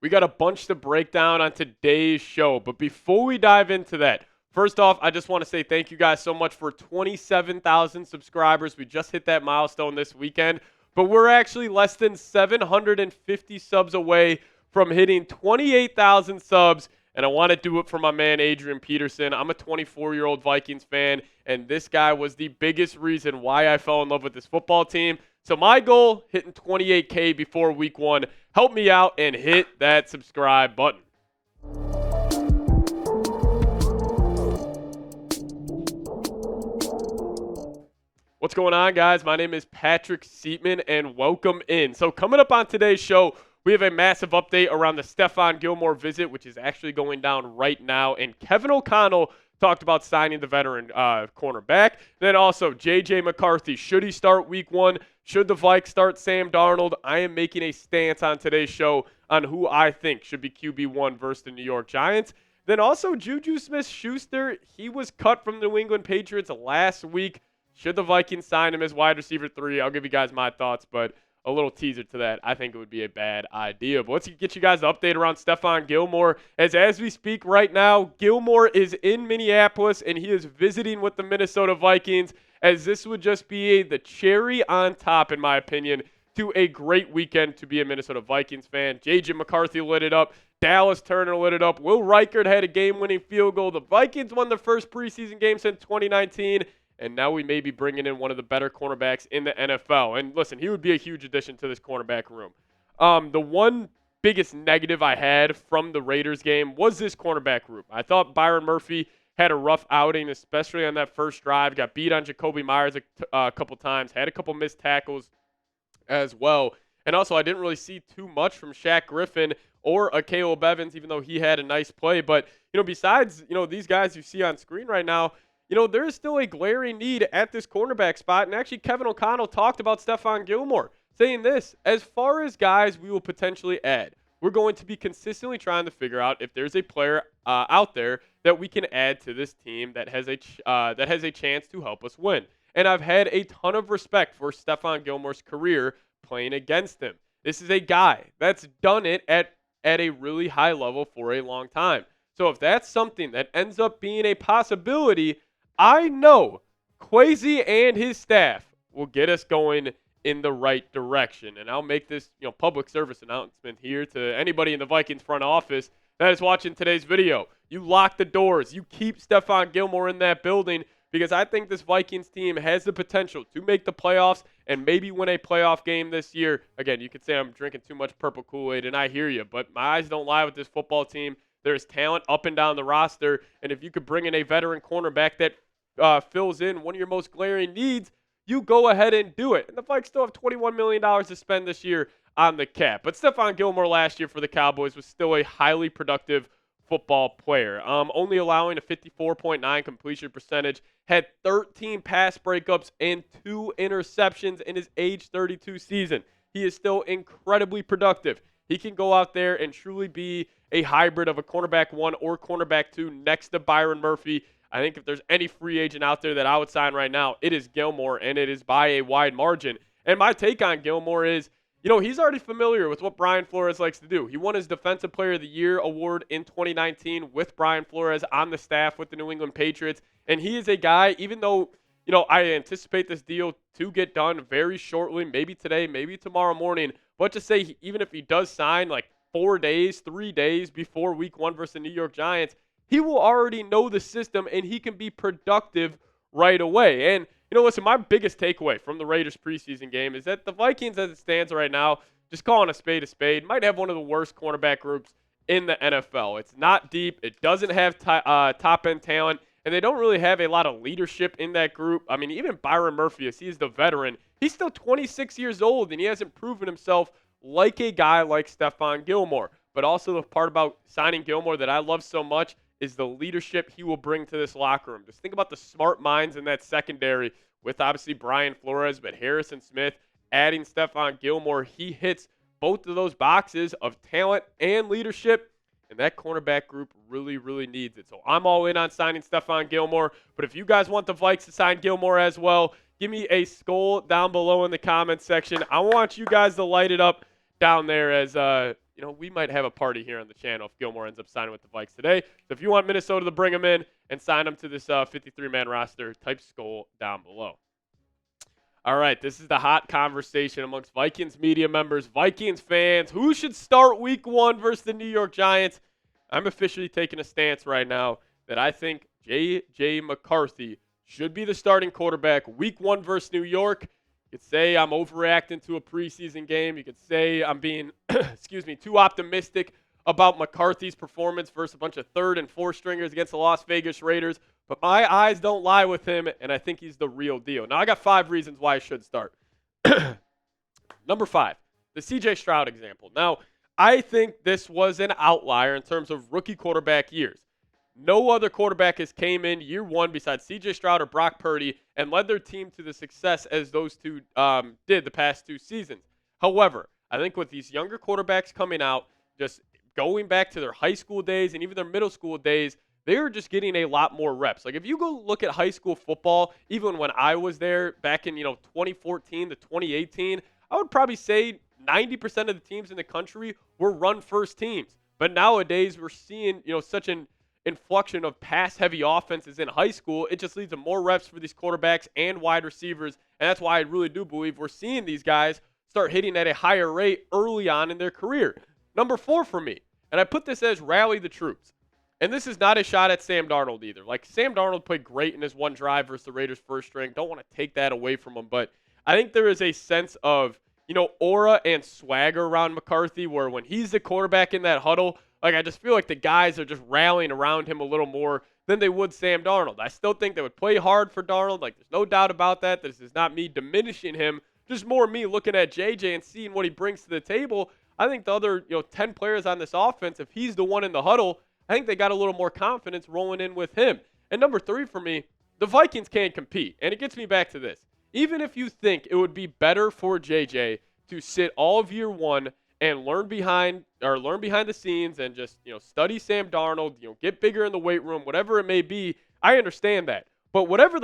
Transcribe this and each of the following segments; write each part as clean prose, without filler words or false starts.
We got a bunch to break down on today's show. But before we dive into that, first off, I just want to say thank you guys so much for 27,000 subscribers. We just hit that milestone this weekend. But we're actually less than 750 subs away from hitting 28,000 subs. And I want to do it for my man, Adrian Peterson. I'm a 24-year-old Vikings fan, and this guy was the biggest reason why I fell in love with this football team. So my goal, hitting 28K before week 1. Help me out and hit that subscribe button. What's going on, guys? My name is Patrick Siepman, and welcome in. So coming up on today's show, we have a massive update around the Stephon Gilmore visit, which is actually going down right now. And Kevin O'Connell talked about signing the veteran cornerback. Then also J.J. McCarthy. Should he start week 1? Should the Vikes start Sam Darnold? I am making a stance on today's show on who I think should be QB1 versus the New York Giants. Then also Juju Smith-Schuster. He was cut from the New England Patriots last week. Should the Vikings sign him as wide receiver 3? I'll give you guys my thoughts, but a little teaser to that. I think it would be a bad idea. But let's get you guys an update around Stephon Gilmore. As we speak right now, Gilmore is in Minneapolis, and he is visiting with the Minnesota Vikings, as this would just be the cherry on top, in my opinion, to a great weekend to be a Minnesota Vikings fan. J.J. McCarthy lit it up. Dallas Turner lit it up. Will Reichard had a game-winning field goal. The Vikings won their first preseason game since 2019. And now we may be bringing in one of the better cornerbacks in the NFL. And listen, he would be a huge addition to this cornerback room. The one biggest negative I had from the Raiders game was this cornerback group. I thought Byron Murphy had a rough outing, especially on that first drive. Got beat on Jacoby Myers a couple times. Had a couple missed tackles as well. And also, I didn't really see too much from Shaq Griffin or Caleb Evans, even though he had a nice play. But, besides, these guys you see on screen right now, there is still a glaring need at this cornerback spot. And actually, Kevin O'Connell talked about Stephon Gilmore, saying this: as far as guys we will potentially add, we're going to be consistently trying to figure out if there's a player out there that we can add to this team that has a chance to help us win. And I've had a ton of respect for Stephon Gilmore's career playing against him. This is a guy that's done it at a really high level for a long time. So if that's something that ends up being a possibility, I know Kwesi and his staff will get us going in the right direction. And I'll make this, public service announcement here to anybody in the Vikings front office that is watching today's video. You lock the doors. You keep Stephon Gilmore in that building, because I think this Vikings team has the potential to make the playoffs and maybe win a playoff game this year. Again, you could say I'm drinking too much purple Kool-Aid, and I hear you, but my eyes don't lie with this football team. There's talent up and down the roster, and if you could bring in a veteran cornerback that fills in one of your most glaring needs, you go ahead and do it. And the Vikes still have $21 million to spend this year on the cap. But Stephon Gilmore last year for the Cowboys was still a highly productive football player, only allowing a 54.9 completion percentage, had 13 pass breakups and 2 interceptions in his age 32 season. He is still incredibly productive. He can go out there and truly be a hybrid of a cornerback 1 or cornerback 2 next to Byron Murphy. I think if there's any free agent out there that I would sign right now, it is Gilmore, and it is by a wide margin. And my take on Gilmore is, he's already familiar with what Brian Flores likes to do. He won his Defensive Player of the Year award in 2019 with Brian Flores on the staff with the New England Patriots. And he is a guy, even though, I anticipate this deal to get done very shortly, maybe today, maybe tomorrow morning. But to say, even if he does sign like 3 days before week 1 versus the New York Giants, he will already know the system, and he can be productive right away. And, listen, my biggest takeaway from the Raiders preseason game is that the Vikings, as it stands right now, just calling a spade, might have one of the worst cornerback groups in the NFL. It's not deep. It doesn't have top-end talent, and they don't really have a lot of leadership in that group. I mean, even Byron Murphy, as he's the veteran, he's still 26 years old, and he hasn't proven himself like a guy like Stephon Gilmore. But also the part about signing Gilmore that I love so much is the leadership he will bring to this locker room. Just think about the smart minds in that secondary with obviously Brian Flores, but Harrison Smith, adding Stephon Gilmore. He hits both of those boxes of talent and leadership, and that cornerback group really, really needs it. So I'm all in on signing Stephon Gilmore, but if you guys want the Vikes to sign Gilmore as well, give me a skull down below in the comments section. I want you guys to light it up down there as we might have a party here on the channel if Gilmore ends up signing with the Vikes today. So if you want Minnesota to bring him in and sign him to this 53-man roster, type SKOL down below. All right, this is the hot conversation amongst Vikings media members, Vikings fans. Who should start week 1 versus the New York Giants? I'm officially taking a stance right now that I think J.J. McCarthy should be the starting quarterback week 1 versus New York. You could say I'm overreacting to a preseason game. You could say I'm being, too optimistic about McCarthy's performance versus a bunch of third and fourth stringers against the Las Vegas Raiders. But my eyes don't lie with him, and I think he's the real deal. Now, I got 5 reasons why I should start. Number 5, the C.J. Stroud example. Now, I think this was an outlier in terms of rookie quarterback years. No other quarterback has came in year 1 besides C.J. Stroud or Brock Purdy and led their team to the success as those two did the past 2 seasons. However, I think with these younger quarterbacks coming out, just going back to their high school days and even their middle school days, they're just getting a lot more reps. Like if you go look at high school football, even when I was there back in 2014 to 2018, I would probably say 90% of the teams in the country were run-first teams. But nowadays, we're seeing such an inflection of pass-heavy offenses in high school. It just leads to more reps for these quarterbacks and wide receivers, and that's why I really do believe we're seeing these guys start hitting at a higher rate early on in their career. Number 4 for me, and I put this as rally the troops. And this is not a shot at Sam Darnold either. Like, Sam Darnold played great in his one drive versus the Raiders' first string. Don't want to take that away from him. But I think there is a sense of, aura and swagger around McCarthy where when he's the quarterback in that huddle, like, I just feel like the guys are just rallying around him a little more than they would Sam Darnold. I still think they would play hard for Darnold. Like, there's no doubt about that. This is not me diminishing him. Just more me looking at JJ and seeing what he brings to the table. I think the other, 10 players on this offense, if he's the one in the huddle, I think they got a little more confidence rolling in with him. And number 3 for me, the Vikings can compete. And it gets me back to this. Even if you think it would be better for JJ to sit all of year 1 and learn behind the scenes and just, study Sam Darnold, get bigger in the weight room, whatever it may be, I understand that. But whatever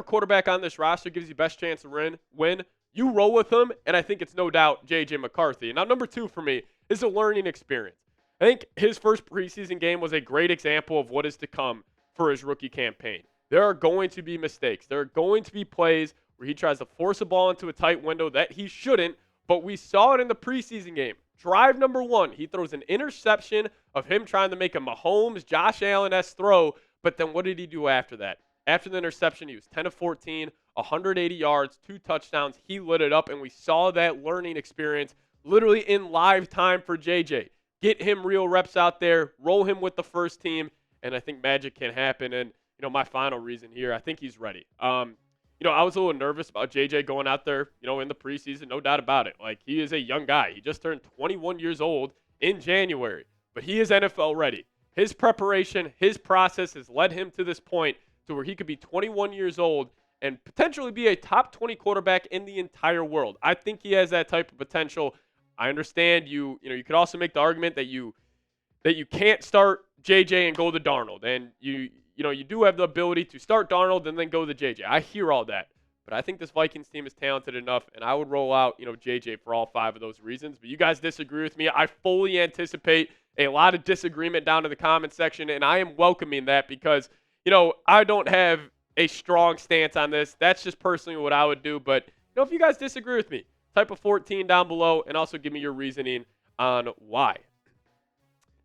quarterback on this roster gives you best chance to win, you roll with them, and I think it's no doubt J.J. McCarthy. Now, number 2 for me is a learning experience. I think his first preseason game was a great example of what is to come for his rookie campaign. There are going to be mistakes. There are going to be plays where he tries to force a ball into a tight window that he shouldn't, but we saw it in the preseason game. Drive number 1, he throws an interception of him trying to make a Mahomes, Josh Allen-esque throw, but then what did he do after that? After the interception, he was 10 of 14, 180 yards, 2 touchdowns. He lit it up, and we saw that learning experience literally in live time for JJ. Get him real reps out there, roll him with the first team, and I think magic can happen. And, my final reason here, I think he's ready. I was a little nervous about JJ going out there, in the preseason, no doubt about it. Like, he is a young guy. He just turned 21 years old in January, but he is NFL ready. His preparation, his process has led him to this point to where he could be 21 years old and potentially be a top 20 quarterback in the entire world. I think he has that type of potential. I understand you could also make the argument that you can't start JJ and go to Darnold, and you do have the ability to start Darnold and then go to JJ. I hear all that, but I think this Vikings team is talented enough, and I would roll out JJ for all 5 of those reasons. But you guys disagree with me. I fully anticipate a lot of disagreement down in the comment section, and I am welcoming that because I don't have a strong stance on this. That's just personally what I would do. But if you guys disagree with me, type of 14 down below and also give me your reasoning on why.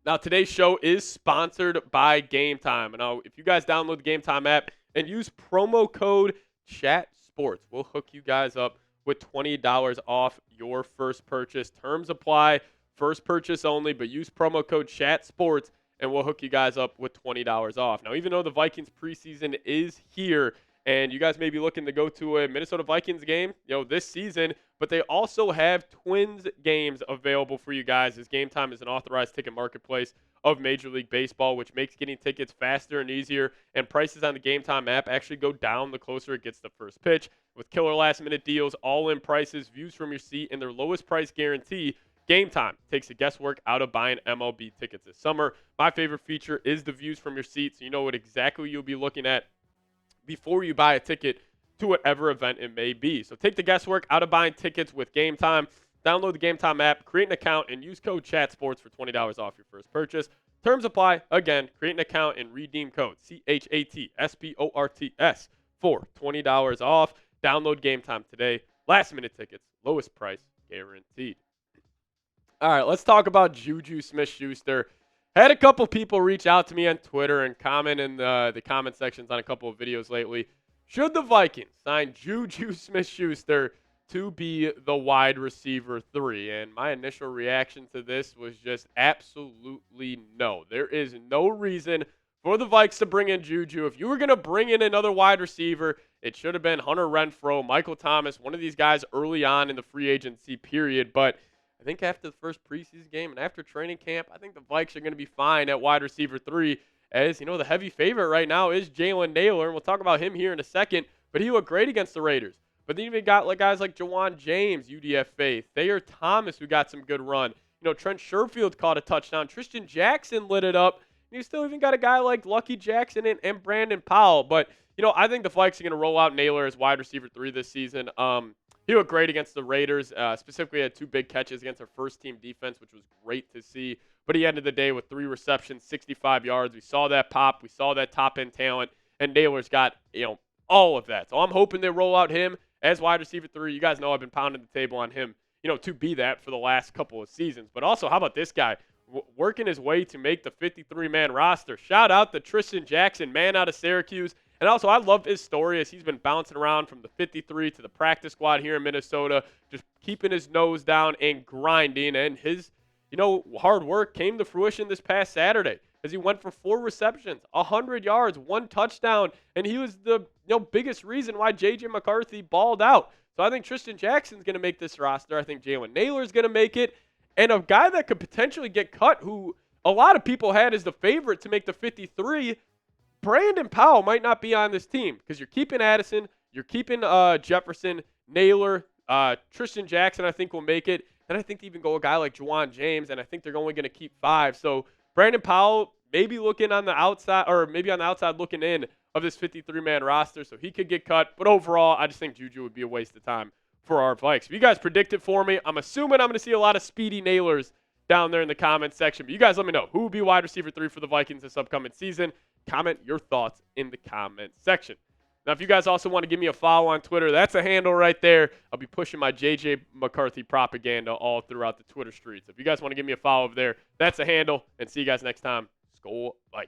Now, today's show is sponsored by Game Time. Now, if you guys download the Game Time app and use promo code CHATSPORTS, we'll hook you guys up with $20 off your first purchase. Terms apply, first purchase only, but use promo code CHATSPORTS and we'll hook you guys up with $20 off. Now, even though the Vikings preseason is here, and you guys may be looking to go to a Minnesota Vikings game, this season, but they also have Twins games available for you guys, as Game Time is an authorized ticket marketplace of Major League Baseball, which makes getting tickets faster and easier, and prices on the Game Time app actually go down the closer it gets to first pitch. With killer last-minute deals, all-in prices, views from your seat, and their lowest price guarantee, Game Time takes the guesswork out of buying MLB tickets this summer. My favorite feature is the views from your seat, so you know what exactly you'll be looking at before you buy a ticket to whatever event it may be. So take the guesswork out of buying tickets with Game Time. Download the Game Time app, create an account, and use code CHATSPORTS for $20 off your first purchase. Terms apply. Again, create an account and redeem code CHATSPORTS for $20 off. Download Game Time today. Last minute tickets, lowest price guaranteed. All right, let's talk about Juju Smith-Schuster. Had a couple people reach out to me on Twitter and comment in the comment sections on a couple of videos lately. Should the Vikings sign Juju Smith-Schuster to be the wide receiver 3? And my initial reaction to this was just absolutely no. There is no reason for the Vikes to bring in Juju. If you were going to bring in another wide receiver, it should have been Hunter Renfrow, Michael Thomas, one of these guys early on in the free agency period. But I think after the first preseason game and after training camp, I think the Vikes are going to be fine at wide receiver 3. As you know, the heavy favorite right now is Jalen Nailor, and we'll talk about him here in a second. But he looked great against the Raiders. But then you even got guys like Jawan James, UDF Faith, Thayer Thomas, who got some good run. You know, Trent Sherfield caught a touchdown. Tristan Jackson lit it up. And you still even got a guy like Lucky Jackson and Brandon Powell. But, you know, I think the Vikes are going to roll out Nailor as wide receiver 3 this season. He looked great against the Raiders. Specifically had 2 big catches against our first-team defense, which was great to see. But he ended the day with 3 receptions, 65 yards. We saw that pop. We saw that top-end talent. And Nailor's got, you know, all of that. So I'm hoping they roll out him as wide receiver 3. You guys know I've been pounding the table on him, you know, to be that for the last couple of seasons. But also, how about this guy working his way to make the 53-man roster? Shout out to Tristan Jackson, man out of Syracuse. And also, I love his story as he's been bouncing around from the 53 to the practice squad here in Minnesota, just keeping his nose down and grinding. And his, you know, hard work came to fruition this past Saturday as he went for 4 receptions, 100 yards, 1 touchdown, and he was the biggest reason why J.J. McCarthy balled out. So I think Tristan Jackson's going to make this roster. I think Jalen Nailor's going to make it. And a guy that could potentially get cut, who a lot of people had as the favorite to make the 53, Brandon Powell might not be on this team because you're keeping Addison, you're keeping Jefferson, Nailor, Tristan Jackson I think will make it. And I think they even go a guy like Jawan James, and I think they're only going to keep 5. So Brandon Powell maybe looking on the outside, or maybe on the outside looking in of this 53-man roster, so he could get cut. But overall, I just think Juju would be a waste of time for our Vikes. If you guys predict it for me, I'm assuming I'm going to see a lot of speedy Nailors down there in the comments section. But you guys let me know who will be wide receiver 3 for the Vikings this upcoming season. Comment your thoughts in the comment section. Now, if you guys also want to give me a follow on Twitter, that's a handle right there. I'll be pushing my J.J. McCarthy propaganda all throughout the Twitter streets. If you guys want to give me a follow over there, that's a handle. And see you guys next time. SKOL Vikes.